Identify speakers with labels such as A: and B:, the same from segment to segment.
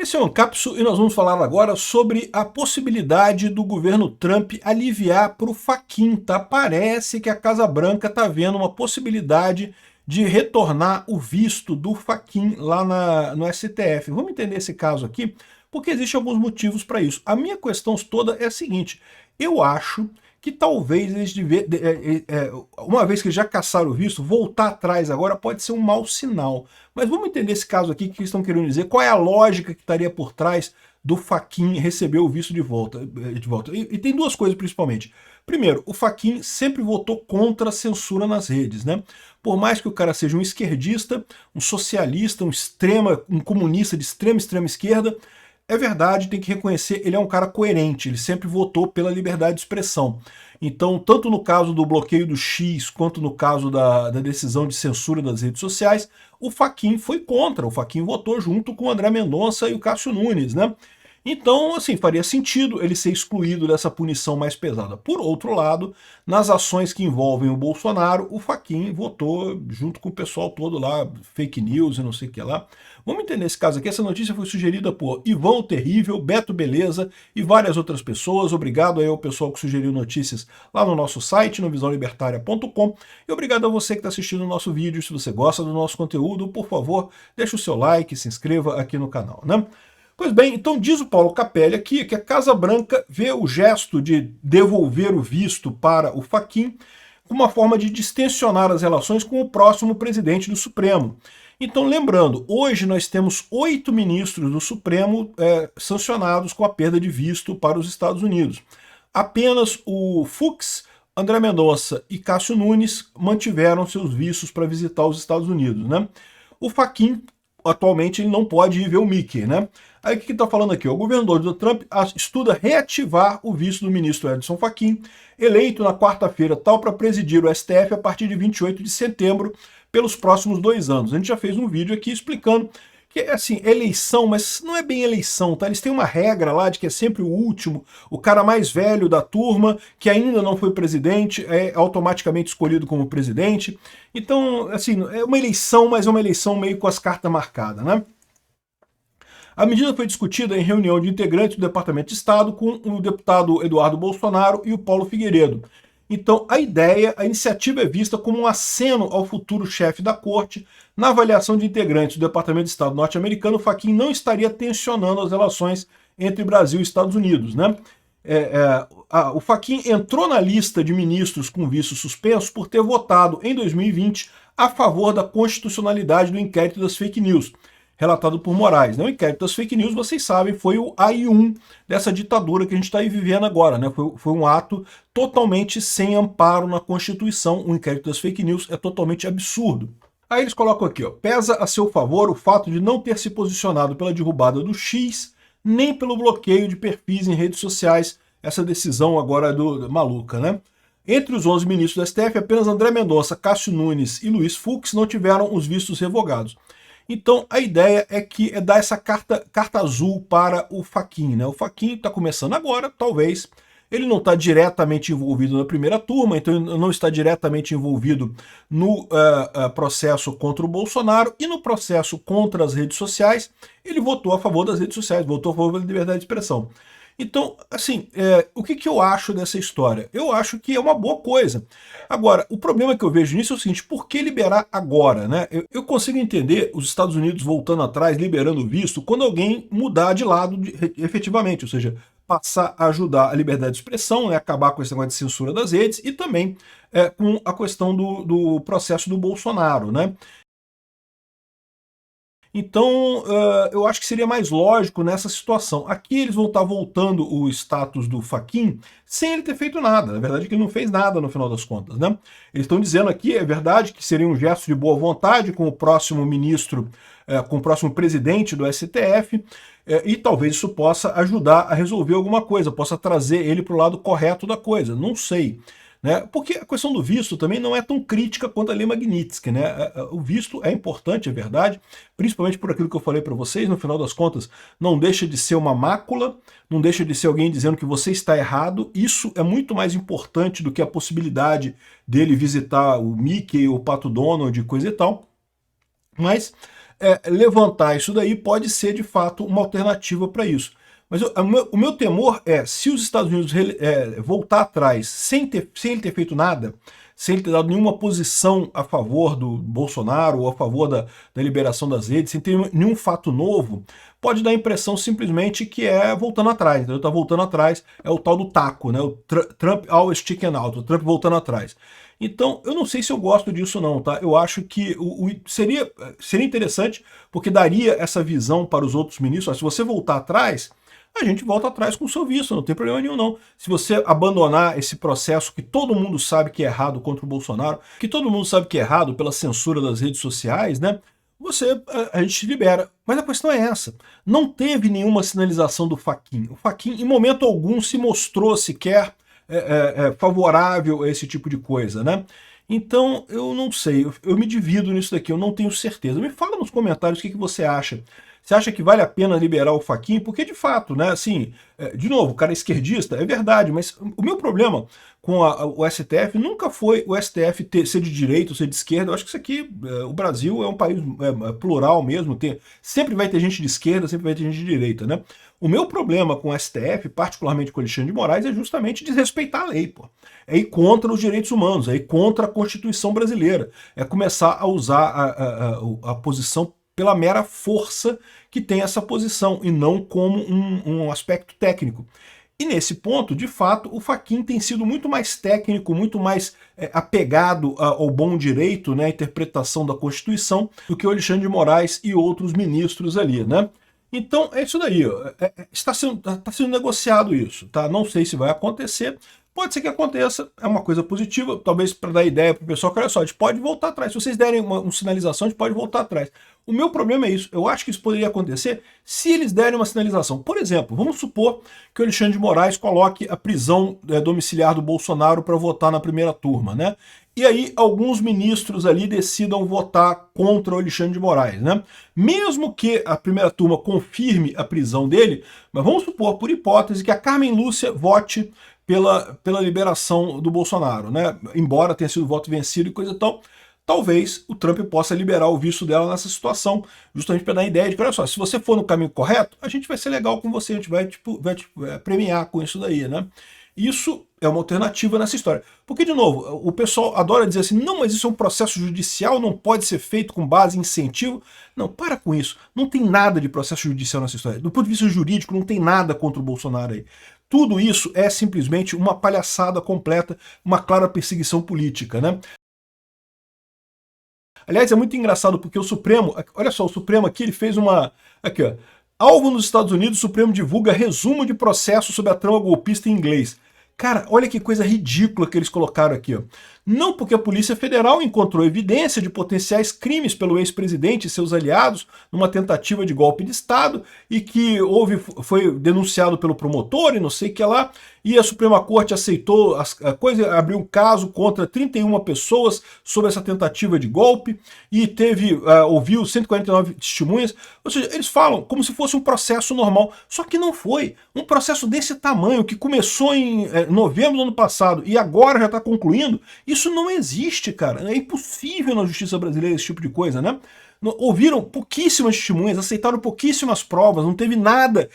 A: Esse é o Ancapsu e nós vamos falar agora sobre a possibilidade do governo Trump aliviar para o Fachin, tá? Parece que a Casa Branca está vendo uma possibilidade de retornar o visto do Fachin lá no STF. Vamos entender esse caso aqui, porque existem alguns motivos para isso. A minha questão toda é a seguinte: eu acho que talvez eles uma vez que já caçaram o visto, voltar atrás agora pode ser um mau sinal. Mas vamos entender esse caso aqui, o que eles estão querendo dizer, qual é a lógica que estaria por trás do Fachin receber o visto de volta. E tem duas coisas principalmente. Primeiro, o Fachin sempre votou contra a censura nas redes, né? Por mais que o cara seja um esquerdista, um socialista, um comunista de extrema esquerda, é verdade, tem que reconhecer, ele é um cara coerente, ele sempre votou pela liberdade de expressão. Então, tanto no caso do bloqueio do X, quanto no caso da decisão de censura das redes sociais, o Fachin foi contra, o Fachin votou junto com o André Mendonça e o Cássio Nunes, né? Então, assim, faria sentido ele ser excluído dessa punição mais pesada. Por outro lado, nas ações que envolvem o Bolsonaro, o Fachin votou junto com o pessoal todo lá, fake news e não sei o que lá. Vamos entender esse caso aqui. Essa notícia foi sugerida por Ivão o Terrível, Beto Beleza e várias outras pessoas. Obrigado aí ao pessoal que sugeriu notícias lá no nosso site, no visãolibertaria.com. E obrigado a você que está assistindo o nosso vídeo. Se você gosta do nosso conteúdo, por favor, deixe o seu like, se inscreva aqui no canal, né? Pois bem, então diz o Paulo Capelli aqui que a Casa Branca vê o gesto de devolver o visto para o Fachin como uma forma de distensionar as relações com o próximo presidente do Supremo. Então, lembrando, hoje nós temos 8 ministros do Supremo sancionados com a perda de visto para os Estados Unidos. Apenas o Fux, André Mendonça e Cássio Nunes mantiveram seus vistos para visitar os Estados Unidos, né? O Fachin, atualmente, ele não pode ir ver o Mickey, né? Aí o que está falando aqui? O governador do Trump estuda reativar o visto do ministro Edson Fachin, eleito na quarta-feira tal para presidir o STF a partir de 28 de setembro, pelos próximos 2 anos. A gente já fez um vídeo aqui explicando que é assim, eleição, mas não é bem eleição, tá? Eles têm uma regra lá de que é sempre o último, o cara mais velho da turma, que ainda não foi presidente, é automaticamente escolhido como presidente. Então, assim, é uma eleição, mas é uma eleição meio com as cartas marcadas, né? A medida foi discutida em reunião de integrantes do Departamento de Estado com o deputado Eduardo Bolsonaro e o Paulo Figueiredo. Então, a iniciativa é vista como um aceno ao futuro chefe da corte. Na avaliação de integrantes do Departamento de Estado norte-americano, o Fachin não estaria tensionando as relações entre Brasil e Estados Unidos, né? O Fachin entrou na lista de ministros com visto suspenso por ter votado em 2020 a favor da constitucionalidade do inquérito das fake news, relatado por Moraes. O inquérito das fake news, vocês sabem, foi o AI-1 dessa ditadura que a gente está vivendo agora, né? Foi um ato totalmente sem amparo na Constituição. O inquérito das fake news é totalmente absurdo. Aí eles colocam aqui, ó, pesa a seu favor o fato de não ter se posicionado pela derrubada do X, nem pelo bloqueio de perfis em redes sociais, essa decisão agora maluca, né? Entre os 11 ministros do STF, apenas André Mendonça, Cássio Nunes e Luiz Fux não tiveram os vistos revogados. Então, a ideia é dar essa carta azul para o Fachin, né? O Fachin está começando agora, talvez. Ele não está diretamente envolvido na primeira turma, então ele não está diretamente envolvido no processo contra o Bolsonaro e no processo contra as redes sociais. Ele votou a favor das redes sociais, votou a favor da liberdade de expressão. Então, assim, o que eu acho dessa história? Eu acho que é uma boa coisa. Agora, o problema que eu vejo nisso é o seguinte: por que liberar agora, né? Eu consigo entender os Estados Unidos voltando atrás, liberando visto, quando alguém mudar de lado efetivamente, ou seja, passar a ajudar a liberdade de expressão, né, acabar com esse negócio de censura das redes e também com a questão do processo do Bolsonaro, né? Então, eu acho que seria mais lógico nessa situação. Aqui eles vão estar voltando o status do Fachin sem ele ter feito nada. Na verdade, que ele não fez nada no final das contas, né? Eles estão dizendo aqui, é verdade, que seria um gesto de boa vontade com o próximo ministro, com o próximo presidente do STF, e talvez isso possa ajudar a resolver alguma coisa, possa trazer ele para o lado correto da coisa. Não sei. Né? Porque a questão do visto também não é tão crítica quanto a Lei Magnitsky, né? O visto é importante, é verdade, principalmente por aquilo que eu falei para vocês, no final das contas, não deixa de ser uma mácula, não deixa de ser alguém dizendo que você está errado. Isso é muito mais importante do que a possibilidade dele visitar o Mickey, o Pato Donald, coisa e tal. Mas levantar isso daí pode ser, de fato, uma alternativa para isso. Mas o meu temor é, se os Estados Unidos voltar atrás sem ele ter feito nada, sem ele ter dado nenhuma posição a favor do Bolsonaro ou a favor da liberação das redes, sem ter nenhum fato novo, pode dar a impressão simplesmente que é voltando atrás, entendeu? Tá voltando atrás, é o tal do taco, né? O Trump always chicken out, o Trump voltando atrás. Então, eu não sei se eu gosto disso não, tá? Eu acho que seria interessante, porque daria essa visão para os outros ministros. Se você voltar atrás, a gente volta atrás com o seu visto, não tem problema nenhum não. Se você abandonar esse processo que todo mundo sabe que é errado contra o Bolsonaro, que todo mundo sabe que é errado pela censura das redes sociais, né? A gente te libera. Mas a questão é essa. Não teve nenhuma sinalização do Fachin. O Fachin, em momento algum, se mostrou sequer favorável a esse tipo de coisa, né? Então, eu não sei, eu me divido nisso daqui, eu não tenho certeza. Me fala nos comentários o que você acha. Você acha que vale a pena liberar o Fachin? Porque, de fato, né, assim, de novo, o cara é esquerdista, é verdade, mas o meu problema com o STF nunca foi o STF ser de direita ou ser de esquerda. Eu acho que isso aqui, o Brasil é um país plural mesmo, sempre vai ter gente de esquerda, sempre vai ter gente de direita, né? O meu problema com o STF, particularmente com o Alexandre de Moraes, é justamente desrespeitar a lei, pô. É ir contra os direitos humanos, é ir contra a Constituição brasileira, é começar a usar a posição pela mera força que tem essa posição, e não como um aspecto técnico. E nesse ponto, de fato, o Fachin tem sido muito mais técnico, muito mais apegado ao bom direito, né, à interpretação da Constituição, do que o Alexandre de Moraes e outros ministros ali, né? Então é isso daí, está sendo negociado isso, tá? Não sei se vai acontecer, pode ser que aconteça, é uma coisa positiva, talvez para dar ideia para o pessoal que, olha só, a gente pode voltar atrás, se vocês derem uma sinalização, a gente pode voltar atrás. O meu problema é isso, eu acho que isso poderia acontecer se eles derem uma sinalização. Por exemplo, vamos supor que o Alexandre de Moraes coloque a prisão domiciliar do Bolsonaro para votar na primeira turma, né? E aí alguns ministros ali decidam votar contra o Alexandre de Moraes, né? Mesmo que a primeira turma confirme a prisão dele, mas vamos supor, por hipótese, que a Carmen Lúcia vote pela liberação do Bolsonaro, né? Embora tenha sido voto vencido e coisa e tal, talvez o Trump possa liberar o visto dela nessa situação, justamente para dar a ideia de que, olha só, se você for no caminho correto, a gente vai ser legal com você, a gente vai te premiar com isso daí, né? Isso é uma alternativa nessa história. Porque, de novo, o pessoal adora dizer assim, não, mas isso é um processo judicial, não pode ser feito com base em incentivo. Não, para com isso. Não tem nada de processo judicial nessa história. Do ponto de vista jurídico, não tem nada contra o Bolsonaro aí. Tudo isso é simplesmente uma palhaçada completa, uma clara perseguição política, né? Aliás, é muito engraçado porque o Supremo, olha só, o Supremo aqui, ele fez aqui ó, alvo nos Estados Unidos, o Supremo divulga resumo de processo sobre a trama golpista em inglês. Cara, olha que coisa ridícula que eles colocaram aqui, ó. Não porque a Polícia Federal encontrou evidência de potenciais crimes pelo ex-presidente e seus aliados numa tentativa de golpe de Estado e que foi denunciado pelo promotor e não sei o que lá, e a Suprema Corte aceitou a coisa, abriu um caso contra 31 pessoas sobre essa tentativa de golpe e ouviu 149 testemunhas. Ou seja, eles falam como se fosse um processo normal, só que não foi. Um processo desse tamanho, que começou em novembro do ano passado e agora já está concluindo, isso não existe, cara. É impossível na justiça brasileira esse tipo de coisa, né? Ouviram pouquíssimas testemunhas, aceitaram pouquíssimas provas, não teve nada,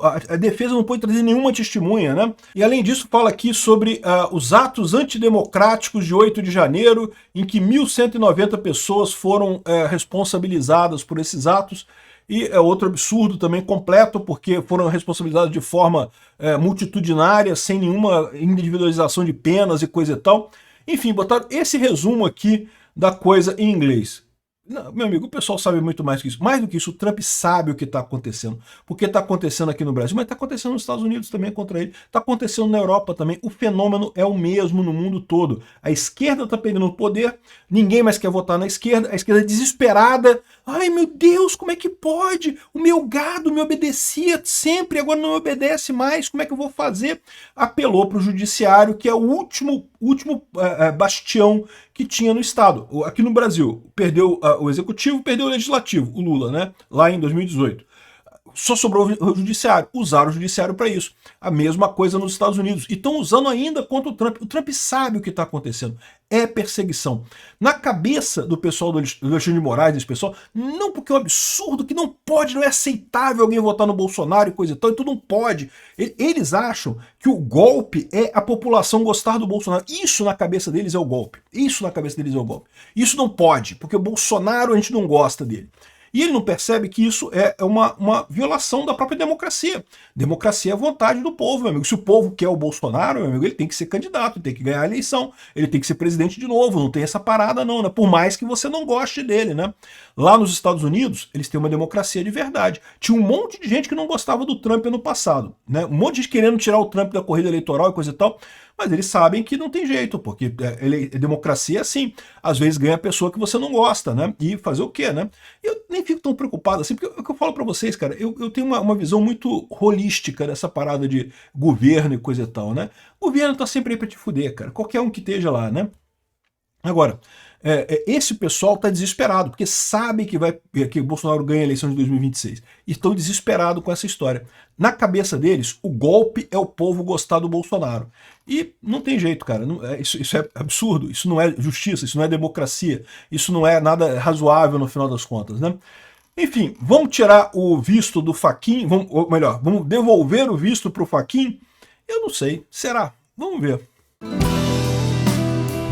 A: a defesa não pôde trazer nenhuma testemunha, né? E além disso fala aqui sobre os atos antidemocráticos de 8 de janeiro, em que 1.190 pessoas foram responsabilizadas por esses atos, e é outro absurdo também completo, porque foram responsabilizados de forma multitudinária, sem nenhuma individualização de penas e coisa e tal. Enfim, botaram esse resumo aqui da coisa em inglês. Não, meu amigo, o pessoal sabe muito mais que isso. Mais do que isso, o Trump sabe o que está acontecendo. Porque está acontecendo aqui no Brasil, mas está acontecendo nos Estados Unidos também contra ele. Está acontecendo na Europa também. O fenômeno é o mesmo no mundo todo. A esquerda está perdendo o poder, ninguém mais quer votar na esquerda, a esquerda é desesperada. Ai, meu Deus, como é que pode? O meu gado me obedecia sempre, agora não me obedece mais, como é que eu vou fazer? Apelou para o judiciário, que é o último bastião que tinha no Estado. Aqui no Brasil, perdeu o executivo, perdeu o legislativo, o Lula, né? Lá em 2018. só sobrou o judiciário. Usaram o judiciário para isso. A mesma coisa nos Estados Unidos. E estão usando ainda contra o Trump. O Trump sabe o que está acontecendo. É perseguição. Na cabeça do pessoal do Alexandre de Moraes, desse pessoal, não, porque é um absurdo, que não pode, não é aceitável alguém votar no Bolsonaro e coisa e tal, então não pode. Eles acham que o golpe é a população gostar do Bolsonaro. Isso na cabeça deles é o golpe. Isso na cabeça deles é o golpe. Isso não pode, porque o Bolsonaro a gente não gosta dele. E ele não percebe que isso é uma violação da própria democracia. Democracia é a vontade do povo, meu amigo. Se o povo quer o Bolsonaro, meu amigo, ele tem que ser candidato, ele tem que ganhar a eleição, ele tem que ser presidente de novo, não tem essa parada não, né? Por mais que você não goste dele, né? Lá nos Estados Unidos, eles têm uma democracia de verdade. Tinha um monte de gente que não gostava do Trump ano passado, né? Um monte de gente querendo tirar o Trump da corrida eleitoral e coisa e tal, mas eles sabem que não tem jeito, porque democracia é assim. Às vezes ganha a pessoa que você não gosta, né? E fazer o quê, né? Eu nem fico tão preocupado assim, porque o que eu falo pra vocês, cara, eu tenho uma visão muito holística dessa parada de governo e coisa e tal, né? O governo tá sempre aí pra te fuder, cara. Qualquer um que esteja lá, né? Agora, esse pessoal está desesperado, porque sabe que o Bolsonaro ganha a eleição de 2026. E estão desesperados com essa história. Na cabeça deles, o golpe é o povo gostar do Bolsonaro. E não tem jeito, cara. Isso é absurdo, isso não é justiça, isso não é democracia, isso não é nada razoável no final das contas, né? Enfim, vamos tirar o visto do Fachin, ou melhor, vamos devolver o visto para o Fachin? Eu não sei, será? Vamos ver.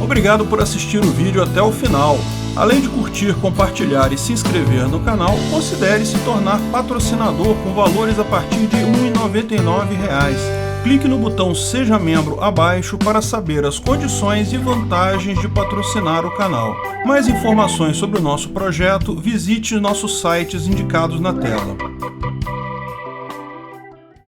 A: Obrigado por assistir o vídeo até o final. Além de curtir, compartilhar e se inscrever no canal, considere se tornar patrocinador com valores a partir de R$ 1,99. Clique no botão Seja Membro abaixo para saber as condições e vantagens de patrocinar o canal. Mais informações sobre o nosso projeto, visite nossos sites indicados na tela.